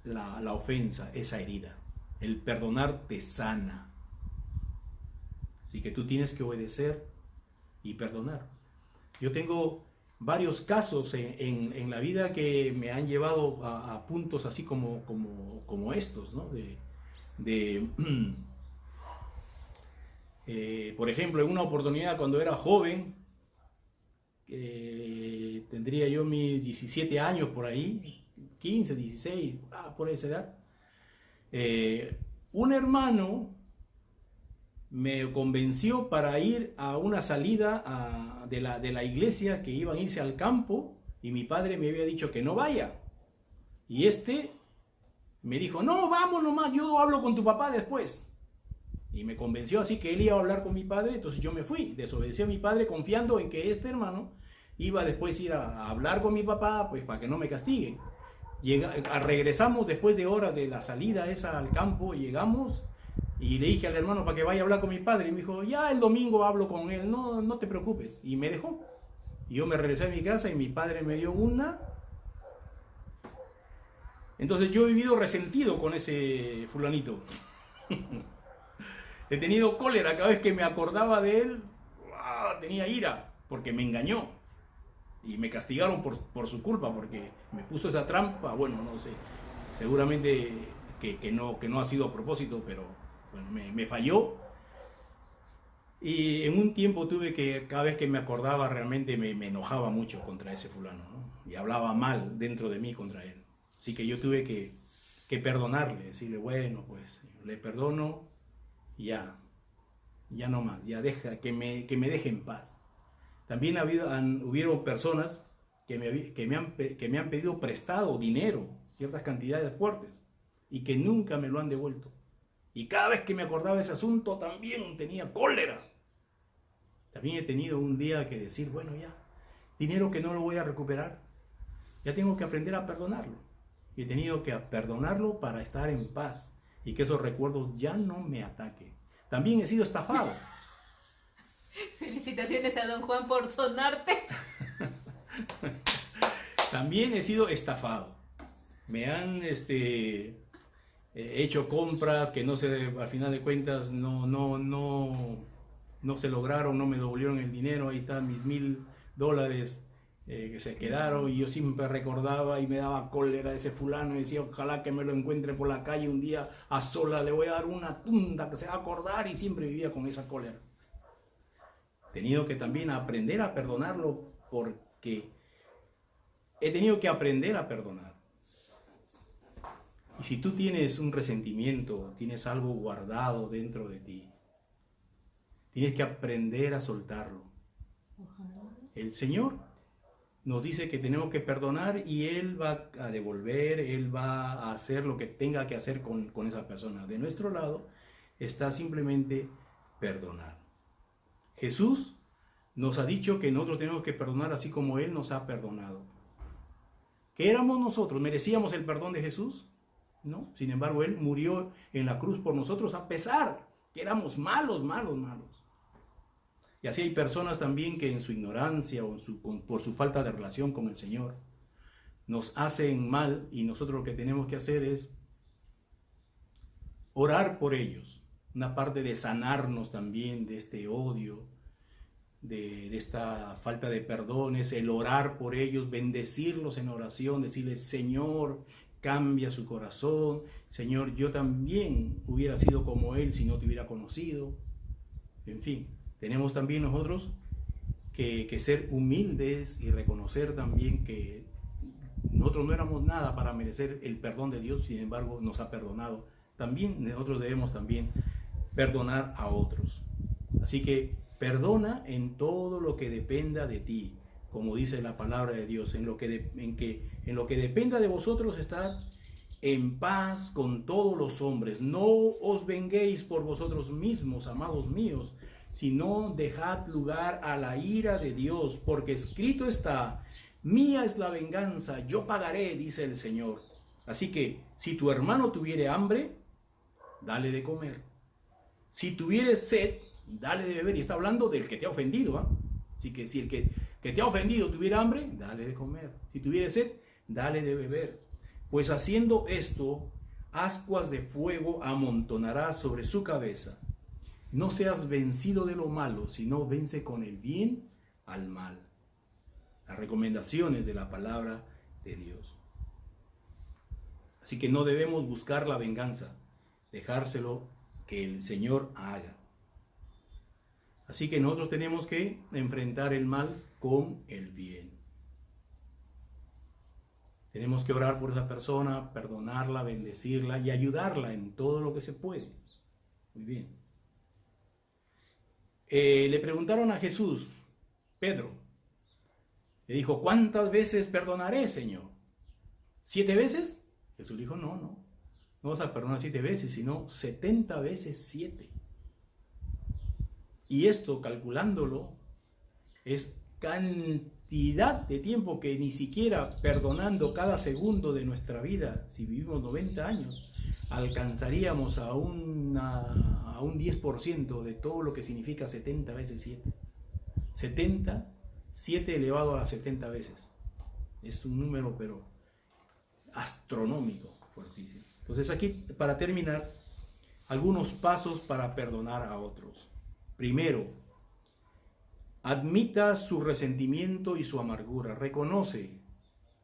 la ofensa, esa herida. El perdonar te sana. Así que tú tienes que obedecer y perdonar. Yo tengo varios casos en la vida que me han llevado a puntos así como estos, ¿no? Por ejemplo, en una oportunidad cuando era joven, tendría yo mis 17 años por ahí, 15, 16, por esa edad, un hermano me convenció para ir a una salida de la iglesia, que iban a irse al campo, y mi padre me había dicho que no vaya. Y me dijo, no, vamos nomás, yo hablo con tu papá después. Y me convenció así que él iba a hablar con mi padre, entonces yo me fui, desobedecí a mi padre confiando en que este hermano iba después a ir a hablar con mi papá, pues para que no me castiguen. Regresamos después de horas de la salida esa al campo, llegamos y le dije al hermano para que vaya a hablar con mi padre, y me dijo, ya el domingo hablo con él, no te preocupes, y me dejó. Y yo me regresé a mi casa y mi padre me dio una Entonces yo he vivido resentido con ese fulanito. He tenido cólera cada vez que me acordaba de él. Tenía ira porque me engañó. Y me castigaron por su culpa porque me puso esa trampa. Bueno, no sé. Seguramente que no ha sido a propósito, pero bueno, me falló. Y en un tiempo tuve que, cada vez que me acordaba, realmente me enojaba mucho contra ese fulano, ¿no? Y hablaba mal dentro de mí contra él. Así que yo tuve que perdonarle, decirle, bueno, pues le perdono y ya no más, ya deja, que me deje en paz. También hubieron personas que me han pedido prestado dinero, ciertas cantidades fuertes, y que nunca me lo han devuelto. Y cada vez que me acordaba de ese asunto también tenía cólera. También he tenido un día que decir, bueno ya, dinero que no lo voy a recuperar, ya tengo que aprender a perdonarlo. Y he tenido que perdonarlo para estar en paz y que esos recuerdos ya no me ataquen. También he sido estafado. Felicitaciones a don Juan por sonarte. También he sido estafado. Me han hecho compras que no sé, al final de cuentas no se lograron, no me devolvieron el dinero. Ahí están mis $1000 que se quedaron, y yo siempre recordaba y me daba cólera ese fulano y decía, ojalá que me lo encuentre por la calle un día a sola, le voy a dar una tunda que se va a acordar, y siempre vivía con esa cólera. He tenido que también aprender a perdonarlo, porque he tenido que aprender a perdonar. Y si tú tienes un resentimiento, tienes algo guardado dentro de ti, tienes que aprender a soltarlo. El Señor nos dice que tenemos que perdonar y Él va a devolver, Él va a hacer lo que tenga que hacer con esa persona. De nuestro lado está simplemente perdonar. Jesús nos ha dicho que nosotros tenemos que perdonar así como Él nos ha perdonado. ¿Qué éramos nosotros? ¿Merecíamos el perdón de Jesús? No. Sin embargo, Él murió en la cruz por nosotros a pesar que éramos malos. Y así hay personas también que en su ignorancia o por su falta de relación con el Señor nos hacen mal, y nosotros lo que tenemos que hacer es orar por ellos. Una parte de sanarnos también de este odio, de esta falta de perdón, es el orar por ellos, bendecirlos en oración, decirles, Señor, cambia su corazón. Señor, yo también hubiera sido como él si no te hubiera conocido. En fin, tenemos también nosotros que ser humildes y reconocer también que nosotros no éramos nada para merecer el perdón de Dios, sin embargo nos ha perdonado. También nosotros debemos también perdonar a otros. Así que perdona en todo lo que dependa de ti, como dice la palabra de Dios. En lo que dependa de vosotros, estad en paz con todos los hombres. No os venguéis por vosotros mismos, amados míos, sino dejad lugar a la ira de Dios, porque escrito está, mía es la venganza, yo pagaré, dice el Señor. Así que si tu hermano tuviere hambre, dale de comer. Si tuviere sed, dale de beber. Y está hablando del que te ha ofendido, ¿eh? Así que si el que te ha ofendido tuviera hambre, dale de comer. Si tuviere sed, dale de beber. Pues haciendo esto, ascuas de fuego amontonarás sobre su cabeza. No seas vencido de lo malo, sino vence con el bien al mal. Las recomendaciones de la palabra de Dios. Así que no debemos buscar la venganza, dejárselo que el Señor haga. Así que nosotros tenemos que enfrentar el mal con el bien. Tenemos que orar por esa persona, perdonarla, bendecirla y ayudarla en todo lo que se puede. Muy bien. Le preguntaron a Jesús, Pedro, le dijo, ¿cuántas veces perdonaré, Señor? ¿7 veces? Jesús dijo, no vas a perdonar 7 veces, sino 70 veces 7. Y esto, calculándolo, es cantidad de tiempo que ni siquiera perdonando cada segundo de nuestra vida, si vivimos 90 años, alcanzaríamos a un 10% de todo lo que significa 70 veces 7. 7 elevado a las 70 veces. Es un número, pero astronómico, fuertísimo. Entonces aquí, para terminar, algunos pasos para perdonar a otros. Primero, admita su resentimiento y su amargura. Reconoce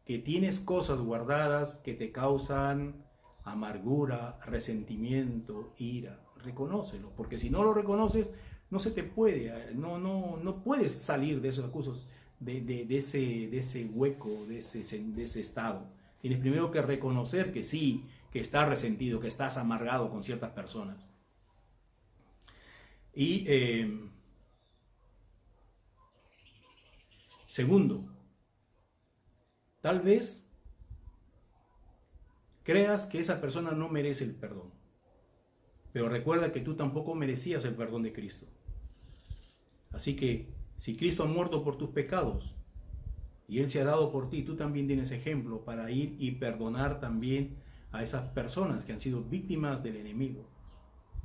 que tienes cosas guardadas que te causan amargura, resentimiento, ira. Reconócelo, porque si no lo reconoces, no se te puede, no puedes salir de esos acusos, de ese hueco, de ese estado. Tienes primero que reconocer que sí, que estás resentido, que estás amargado con ciertas personas. Y segundo, tal vez creas que esa persona no merece el perdón, pero recuerda que tú tampoco merecías el perdón de Cristo. Así que si Cristo ha muerto por tus pecados y Él se ha dado por ti, tú también tienes ejemplo para ir y perdonar también a esas personas que han sido víctimas del enemigo.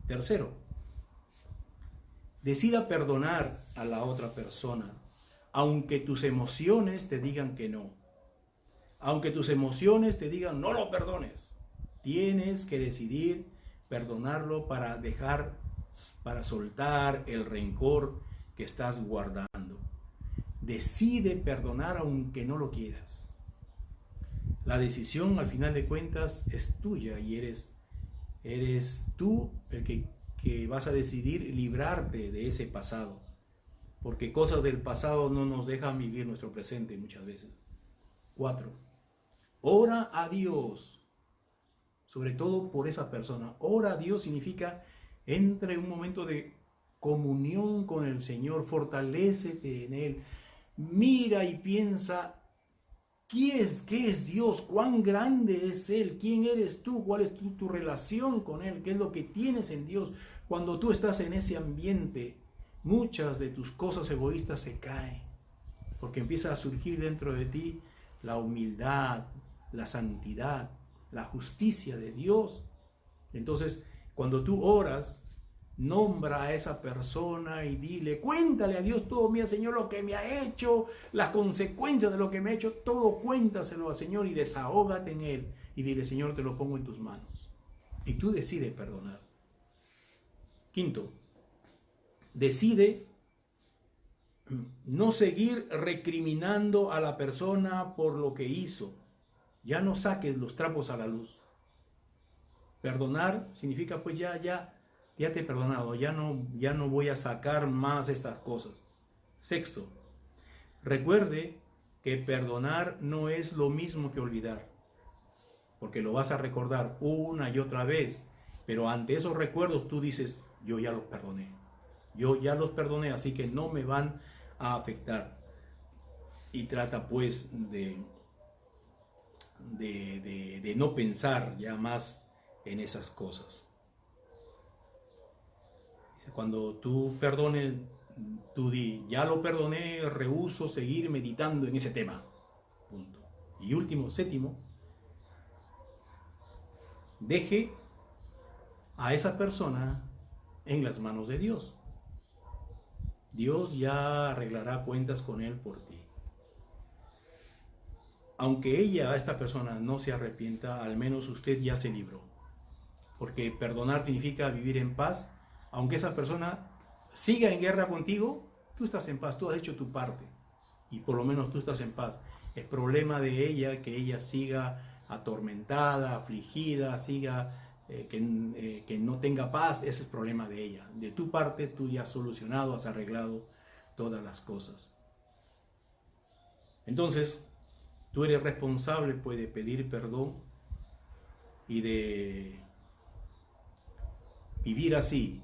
Tercero, decida perdonar a la otra persona, aunque tus emociones te digan que no. Aunque tus emociones te digan no lo perdones, tienes que decidir perdonarlo para soltar el rencor que estás guardando. Decide perdonar aunque no lo quieras. La decisión, al final de cuentas, es tuya y eres tú el que vas a decidir librarte de ese pasado. Porque cosas del pasado no nos dejan vivir nuestro presente muchas veces. 4. Ora a Dios, sobre todo por esa persona. Ora a Dios significa entra en un momento de comunión con el Señor, fortalécete en Él. Mira y piensa, ¿qué es Dios? ¿Cuán grande es Él? ¿Quién eres tú? ¿Cuál es tu relación con Él? ¿Qué es lo que tienes en Dios? Cuando tú estás en ese ambiente, muchas de tus cosas egoístas se caen, porque empieza a surgir dentro de ti la humildad, la santidad, la justicia de Dios. Entonces, cuando tú oras, nombra a esa persona y dile, cuéntale a Dios todo, mira Señor, lo que me ha hecho, las consecuencias de lo que me ha hecho, todo cuéntaselo al Señor y desahógate en Él y dile, Señor, te lo pongo en tus manos. Y tú decides perdonar. 5, decide no seguir recriminando a la persona por lo que hizo. Ya no saques los trapos a la luz. Perdonar significa pues ya te he perdonado, ya no voy a sacar más estas cosas. 6, recuerde que perdonar no es lo mismo que olvidar, porque lo vas a recordar una y otra vez, pero ante esos recuerdos tú dices, yo ya los perdoné, así que no me van a afectar. Y trata pues de no pensar ya más en esas cosas. Cuando tú perdones, tú di, ya lo perdoné, rehúso seguir meditando en ese tema. Punto. Y último, 7, deje a esa persona en las manos de Dios. Dios ya arreglará cuentas con él por ti. Aunque esta persona, no se arrepienta, al menos usted ya se libró. Porque perdonar significa vivir en paz. Aunque esa persona siga en guerra contigo, tú estás en paz, tú has hecho tu parte. Y por lo menos tú estás en paz. Es problema de ella que ella siga atormentada, afligida, que no tenga paz. Ese es problema de ella. De tu parte, tú ya has solucionado, has arreglado todas las cosas. Entonces, tú eres responsable pues, de pedir perdón y de vivir así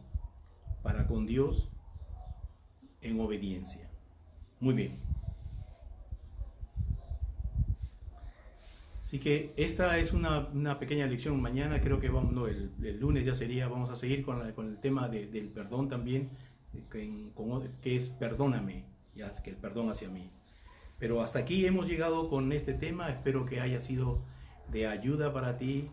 para con Dios en obediencia. Muy bien. Así que esta es una pequeña lección. Mañana creo que el lunes ya sería, vamos a seguir con el tema del perdón también, que es perdóname, ya que el perdón hacia mí. Pero hasta aquí hemos llegado con este tema. Espero que haya sido de ayuda para ti.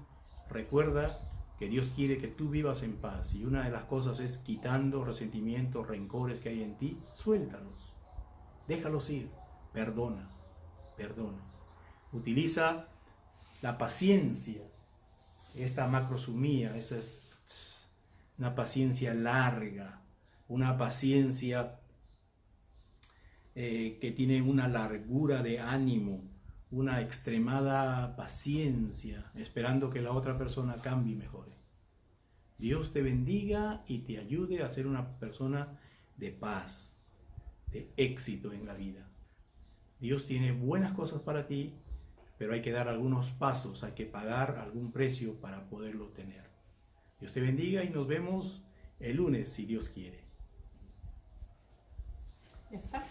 Recuerda que Dios quiere que tú vivas en paz, y una de las cosas es quitando resentimientos, rencores que hay en ti, suéltalos, déjalos ir, perdona. Utiliza La paciencia, esta macrosumía, esa es una paciencia larga, una paciencia que tiene una largura de ánimo, una extremada paciencia, esperando que la otra persona cambie y mejore. Dios te bendiga y te ayude a ser una persona de paz, de éxito en la vida. Dios tiene buenas cosas para ti, pero hay que dar algunos pasos, hay que pagar algún precio para poderlo tener. Dios te bendiga y nos vemos el lunes, si Dios quiere. Ya está.